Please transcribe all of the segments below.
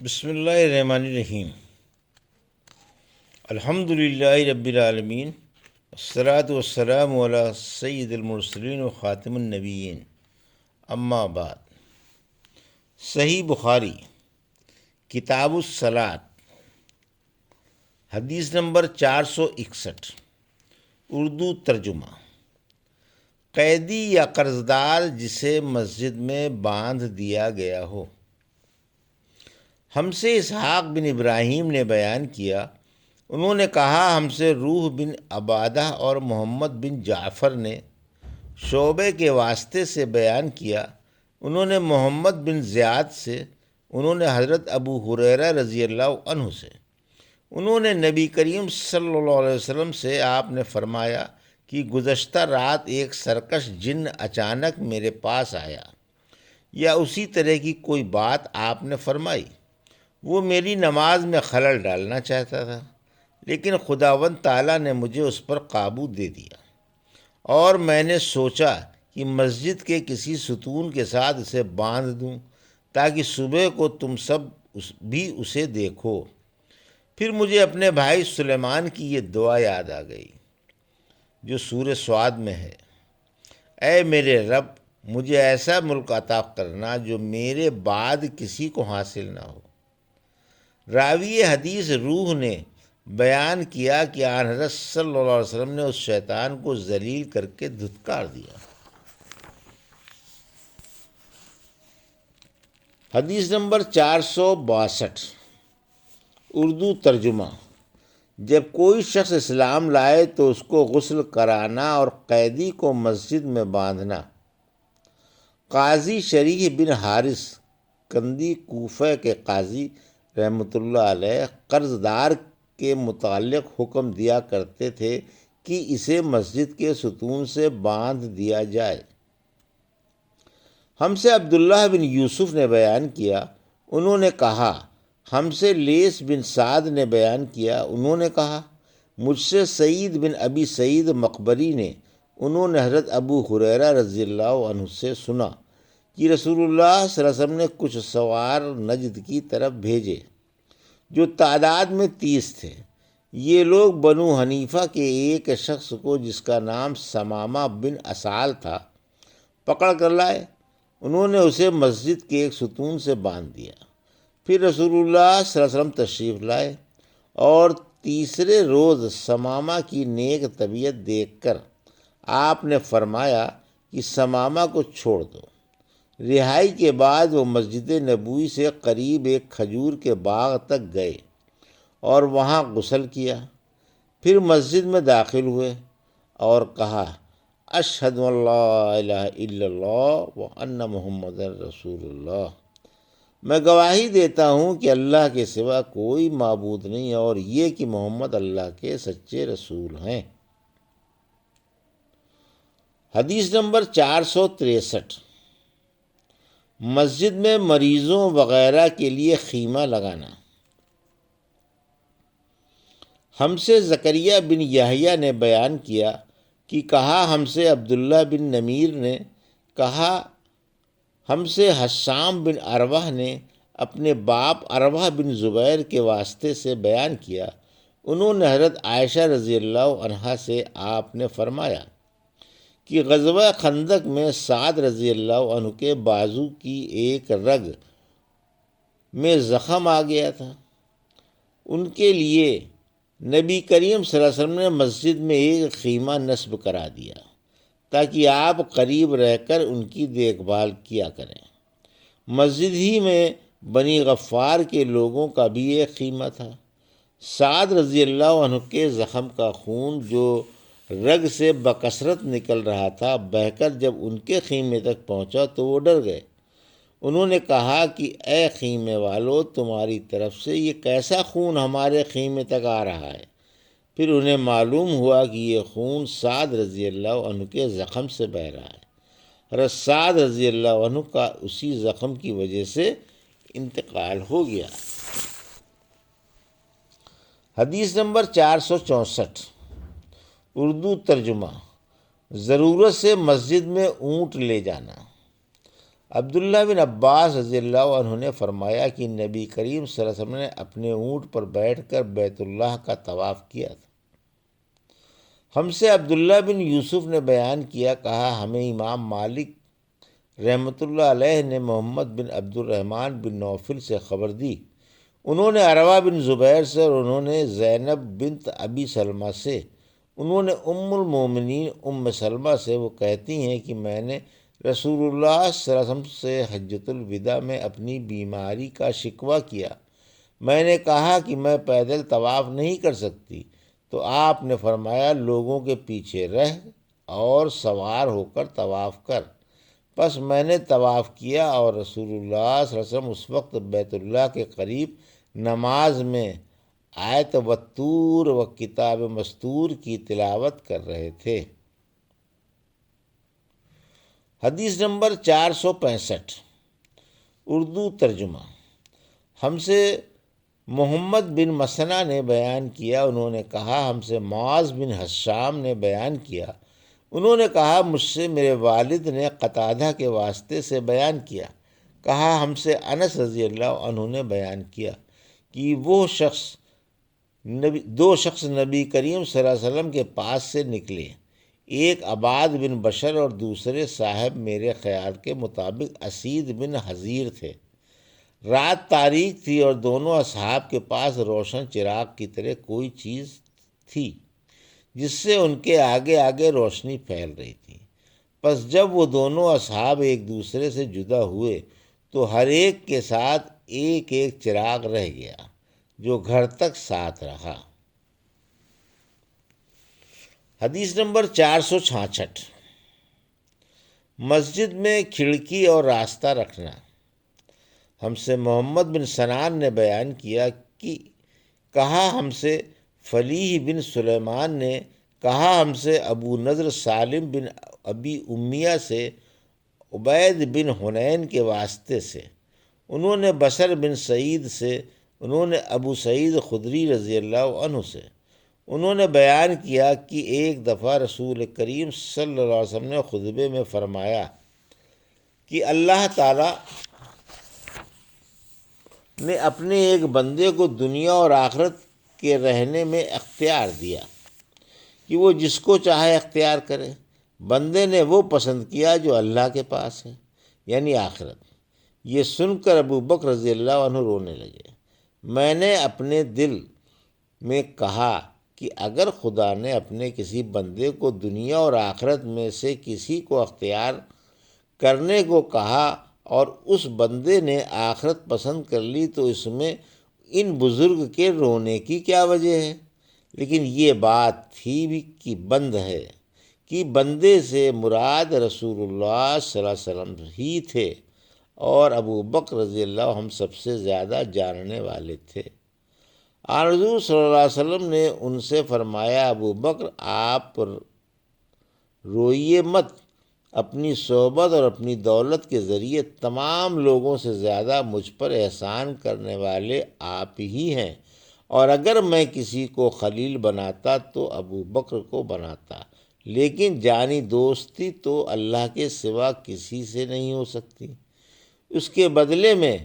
بسم اللہ الرحمن الرحیم۔ الحمد للہ رب العالمین، والصلاۃ والسلام علی سید المرسلین و خاتم النبیین، اما بعد۔ صحیح بخاری کتاب الصلاۃ، حدیث نمبر 461، اردو ترجمہ۔ قیدی یا قرضدار جسے مسجد میں باندھ دیا گیا ہو۔ ہم سے اسحاق بن ابراہیم نے بیان کیا، انہوں نے کہا ہم سے روح بن عبادہ اور محمد بن جعفر نے شعبے کے واسطے سے بیان کیا، انہوں نے محمد بن زیاد سے، انہوں نے حضرت ابو ہریرہ رضی اللہ عنہ سے، انہوں نے نبی کریم صلی اللہ علیہ وسلم سے، آپ نے فرمایا کہ گزشتہ رات ایک سرکش جن اچانک میرے پاس آیا، یا اسی طرح کی کوئی بات آپ نے فرمائی۔ وہ میری نماز میں خلل ڈالنا چاہتا تھا، لیکن خداوند تعالیٰ نے مجھے اس پر قابو دے دیا، اور میں نے سوچا کہ مسجد کے کسی ستون کے ساتھ اسے باندھ دوں تاکہ صبح کو تم سب بھی اسے دیکھو۔ پھر مجھے اپنے بھائی سلیمان کی یہ دعا یاد آ گئی جو سورہ سعد میں ہے، اے میرے رب، مجھے ایسا ملک عطا کرنا جو میرے بعد کسی کو حاصل نہ ہو۔ راوی حدیث روح نے بیان کیا کہ آن حضرت صلی اللہ علیہ وسلم نے اس شیطان کو ذلیل کر کے دھتکار دیا۔ حدیث نمبر 462، اردو ترجمہ۔ جب کوئی شخص اسلام لائے تو اس کو غسل کرانا اور قیدی کو مسجد میں باندھنا۔ قاضی شریح بن حارث کندی کوفہ کے قاضی رحمۃ اللہ علیہ قرض دار کے متعلق حکم دیا کرتے تھے کہ اسے مسجد کے ستون سے باندھ دیا جائے۔ ہم سے عبداللہ بن یوسف نے بیان کیا، انہوں نے کہا ہم سے لیث بن سعد نے بیان کیا، انہوں نے کہا مجھ سے سعید بن ابی سعید مقبری نے، انہوں نے حضرت ابو ہریرہ رضی اللہ عنہ سے سنا کہ رسول اللہ صلی اللہ علیہ وسلم نے کچھ سوار نجد کی طرف بھیجے جو تعداد میں 30 تھے۔ یہ لوگ بنو حنیفہ کے ایک شخص کو جس کا نام ثمامہ بن اسال تھا پکڑ کر لائے، انہوں نے اسے مسجد کے ایک ستون سے باندھ دیا۔ پھر رسول اللہ صلی اللہ علیہ وسلم تشریف لائے اور تیسرے روز ثمامہ کی نیک طبیعت دیکھ کر آپ نے فرمایا کہ ثمامہ کو چھوڑ دو۔ رہائی کے بعد وہ مسجد نبوی سے قریب ایک کھجور کے باغ تک گئے اور وہاں غسل کیا، پھر مسجد میں داخل ہوئے اور کہا اشہد ان لا الہ الا اللہ وان محمد رسول اللہ، میں گواہی دیتا ہوں کہ اللہ کے سوا کوئی معبود نہیں اور یہ کہ محمد اللہ کے سچے رسول ہیں۔ حدیث نمبر 463، مسجد میں مریضوں وغیرہ کے لیے خیمہ لگانا۔ ہم سے زکریا بن یحییٰ نے بیان کیا کہ کہا ہم سے عبداللہ بن نمیر نے کہا ہم سے حشام بن عروہ نے اپنے باپ عروہ بن زبیر کے واسطے سے بیان کیا، انہوں نے حضرت عائشہ رضی اللہ عنہا سے آپ نے فرمایا کہ غزوہ خندق میں سعد رضی اللہ عنہ کے بازو کی ایک رگ میں زخم آ گیا تھا، ان کے لیے نبی کریم صلی اللہ علیہ وسلم نے مسجد میں ایک خیمہ نصب کرا دیا تاکہ آپ قریب رہ کر ان کی دیکھ بھال کیا کریں۔ مسجد ہی میں بنی غفار کے لوگوں کا بھی ایک خیمہ تھا۔ سعد رضی اللہ عنہ کے زخم کا خون جو رگ سے بکثرت نکل رہا تھا بہہ کر جب ان کے خیمے تک پہنچا تو وہ ڈر گئے، انہوں نے کہا کہ اے خیمے والو، تمہاری طرف سے یہ کیسا خون ہمارے خیمے تک آ رہا ہے؟ پھر انہیں معلوم ہوا کہ یہ خون سعد رضی اللہ عنہ کے زخم سے بہہ رہا ہے۔ حضرت سعد رضی اللہ عنہ کا اسی زخم کی وجہ سے انتقال ہو گیا۔ حدیث نمبر 464، اردو ترجمہ۔ ضرورت سے مسجد میں اونٹ لے جانا۔ عبداللہ بن عباس رضی اللہ عنہ نے فرمایا کہ نبی کریم صلی اللہ علیہ وسلم نے اپنے اونٹ پر بیٹھ کر بیت اللہ کا طواف کیا تھا۔ ہم سے عبداللہ بن یوسف نے بیان کیا، کہا ہمیں امام مالک رحمۃ اللہ علیہ نے محمد بن عبد الرحمن بن نوفل سے خبر دی، انہوں نے عروہ بن زبیر سے، اور انہوں نے زینب بنت ابی سلمہ سے، انہوں نے ام المومنین ام سلمہ سے، وہ کہتی ہیں کہ میں نے رسول اللہ صلی اللہ علیہ وسلم سے حجۃ الوداع میں اپنی بیماری کا شکوہ کیا۔ میں نے کہا کہ میں پیدل طواف نہیں کر سکتی، تو آپ نے فرمایا لوگوں کے پیچھے رہ اور سوار ہو کر طواف کر۔ پس میں نے طواف کیا اور رسول اللہ صلی اللہ علیہ وسلم اس وقت بیت اللہ کے قریب نماز میں آیت والطور و کتاب مستور کی تلاوت کر رہے تھے۔ حدیث نمبر 465 اردو ترجمہ۔ ہم سے محمد بن مسنہ نے بیان کیا، انہوں نے کہا ہم سے معاذ بن حشام نے بیان کیا، انہوں نے کہا مجھ سے میرے والد نے قتادہ کے واسطے سے بیان کیا، کہا ہم سے انس رضی اللہ عنہ نے بیان کیا کہ دو شخص نبی کریم صلی اللہ علیہ وسلم کے پاس سے نکلے، ایک عباد بن بشر اور دوسرے صاحب میرے خیال کے مطابق اسید بن حضیر تھے۔ رات تاریک تھی اور دونوں اصحاب کے پاس روشن چراغ کی طرح کوئی چیز تھی جس سے ان کے آگے آگے روشنی پھیل رہی تھی۔ پس جب وہ دونوں اصحاب ایک دوسرے سے جدا ہوئے تو ہر ایک کے ساتھ ایک ایک چراغ رہ گیا جو گھر تک ساتھ رہا۔ حدیث نمبر 466 مسجد میں کھڑکی اور راستہ رکھنا۔ ہم سے محمد بن سنان نے بیان کیا کہ کہا ہم سے فلیح بن سلیمان نے، کہا ہم سے ابو نضر سالم بن ابی امیہ سے عبید بن حنین کے واسطے سے، انہوں نے بشر بن سعید سے، انہوں نے ابو سعید خدری رضی اللہ عنہ سے، انہوں نے بیان کیا کہ ایک دفعہ رسول کریم صلی اللہ علیہ وسلم نے خطبے میں فرمایا کہ اللہ تعالیٰ نے اپنے ایک بندے کو دنیا اور آخرت کے رہنے میں اختیار دیا کہ وہ جس کو چاہے اختیار کرے۔ بندے نے وہ پسند کیا جو اللہ کے پاس ہے، یعنی آخرت۔ یہ سن کر ابو بکر رضی اللہ عنہ رونے لگے۔ میں نے اپنے دل میں کہا کہ اگر خدا نے اپنے کسی بندے کو دنیا اور آخرت میں سے کسی کو اختیار کرنے کو کہا اور اس بندے نے آخرت پسند کر لی تو اس میں ان بزرگ کے رونے کی کیا وجہ ہے؟ لیکن یہ بات تھی بھی کہ بند ہے کہ بندے سے مراد رسول اللہ صلی اللہ علیہ وسلم ہی تھے، اور ابو بکر رضی اللہ ہم سب سے زیادہ جاننے والے تھے۔ حضور صلی اللہ علیہ وسلم نے ان سے فرمایا ابو بکر آپ روئیے مت، اپنی صحبت اور اپنی دولت کے ذریعے تمام لوگوں سے زیادہ مجھ پر احسان کرنے والے آپ ہی ہیں، اور اگر میں کسی کو خلیل بناتا تو ابو بکر کو بناتا، لیکن جانی دوستی تو اللہ کے سوا کسی سے نہیں ہو سکتی، اس کے بدلے میں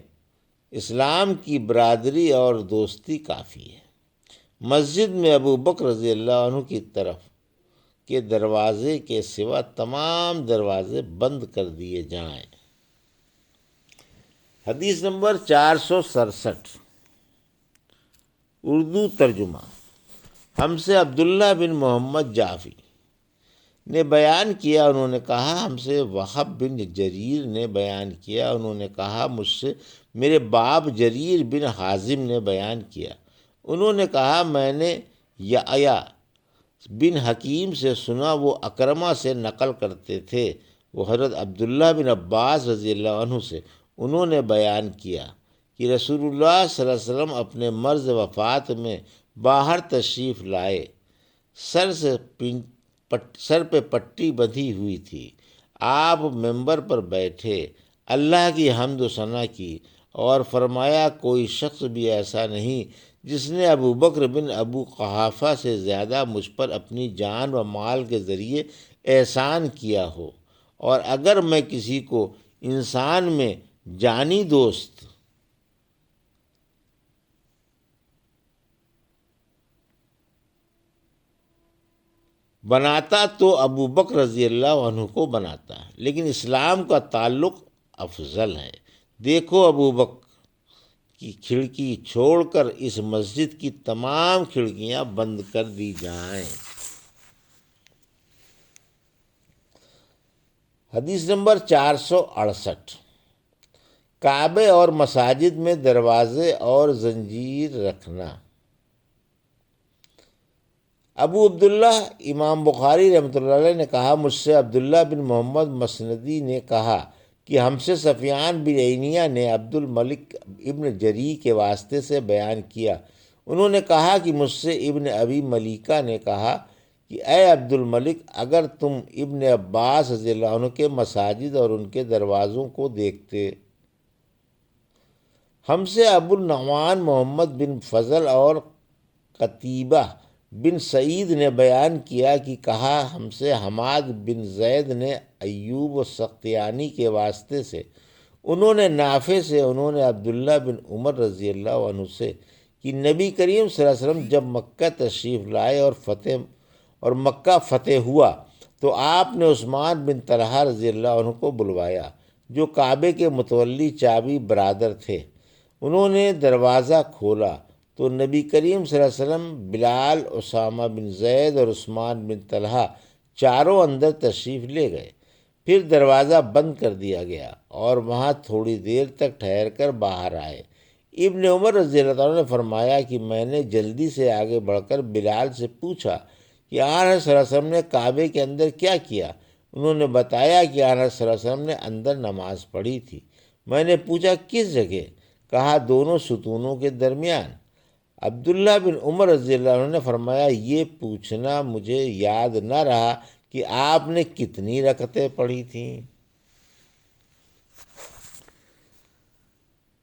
اسلام کی برادری اور دوستی کافی ہے۔ مسجد میں ابو بکر رضی اللہ عنہ کی طرف کے دروازے کے سوا تمام دروازے بند کر دیے جائیں۔ حدیث نمبر 467 اردو ترجمہ۔ ہم سے عبداللہ بن محمد جعفی نے بیان کیا، انہوں نے کہا ہم سے وہب بن جریر نے بیان کیا، انہوں نے کہا مجھ سے میرے باپ جریر بن حازم نے بیان کیا، انہوں نے کہا میں نے یعیا بن حکیم سے سنا، وہ اکرمہ سے نقل کرتے تھے، وہ حضرت عبداللہ بن عباس رضی اللہ عنہ سے، انہوں نے بیان کیا کہ رسول اللہ صلی اللہ علیہ وسلم اپنے مرض وفات میں باہر تشریف لائے، سر پہ پٹی بندھی ہوئی تھی، آپ ممبر پر بیٹھے، اللہ کی حمد و ثنا کی اور فرمایا کوئی شخص بھی ایسا نہیں جس نے ابو بکر بن ابو قحافہ سے زیادہ مجھ پر اپنی جان و مال کے ذریعے احسان کیا ہو، اور اگر میں کسی کو انسان میں جانی دوست بناتا تو ابو بکر رضی اللہ عنہ کو بناتا، لیکن اسلام کا تعلق افضل ہے۔ دیکھو ابو بکر کی کھڑکی چھوڑ کر اس مسجد کی تمام کھڑکیاں بند کر دی جائیں۔ حدیث نمبر 468، کعبے اور مساجد میں دروازے اور زنجیر رکھنا۔ ابو عبداللہ امام بخاری رحمۃ اللہ علیہ نے کہا، مجھ سے عبداللہ بن محمد مسندی نے کہا کہ ہم سے سفیان بن عینیہ نے عبد الملک ابن جری کے واسطے سے بیان کیا۔ انہوں نے کہا کہ مجھ سے ابن ابی ملیکہ نے کہا کہ اے عبد الملک، اگر تم ابن عباس رضی اللہ عنہ کے مساجد اور ان کے دروازوں کو دیکھتے۔ ہم سے ابو النعمان محمد بن فضل اور قتیبہ بن سعید نے بیان کیا کہ کہا ہم سے حماد بن زید نے ایوب و سختیانی کے واسطے سے، انہوں نے نافع سے، انہوں نے عبداللہ بن عمر رضی اللہ عنہ سے کہ نبی کریم صلی اللہ علیہ وسلم جب مکہ تشریف لائے اور مکہ فتح ہوا تو آپ نے عثمان بن طلحہ رضی اللہ عنہ کو بلوایا، جو کعبے کے متولی چابی برادر تھے۔ انہوں نے دروازہ کھولا تو نبی کریم صلی اللہ علیہ وسلم، بلال، اسامہ بن زید اور عثمان بن طلحہ چاروں اندر تشریف لے گئے۔ پھر دروازہ بند کر دیا گیا اور وہاں تھوڑی دیر تک ٹھہر کر باہر آئے۔ ابن عمر رضی اللہ عنہ نے فرمایا کہ میں نے جلدی سے آگے بڑھ کر بلال سے پوچھا کہ آن صلی اللہ علیہ وسلم نے کعبے کے اندر کیا کیا؟ انہوں نے بتایا کہ آن صلی اللہ علیہ وسلم نے اندر نماز پڑھی تھی۔ میں نے پوچھا کس جگہ؟ کہا دونوں ستونوں کے درمیان۔ عبداللہ بن عمر رضی اللہ عنہ نے فرمایا، یہ پوچھنا مجھے یاد نہ رہا کہ آپ نے کتنی رکعتیں پڑھی تھیں۔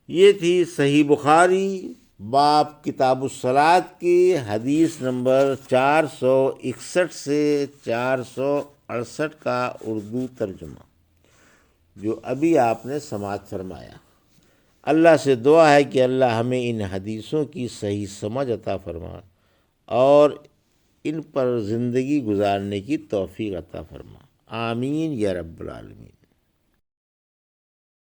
یہ تھی صحیح بخاری باب کتاب الصلاۃ کی حدیث نمبر 461 سے 468 کا اردو ترجمہ، جو ابھی آپ نے سماعت فرمایا۔ اللہ سے دعا ہے کہ اللہ ہمیں ان حدیثوں کی صحیح سمجھ عطا فرما اور ان پر زندگی گزارنے کی توفیق عطا فرما، آمین یا رب العالمین۔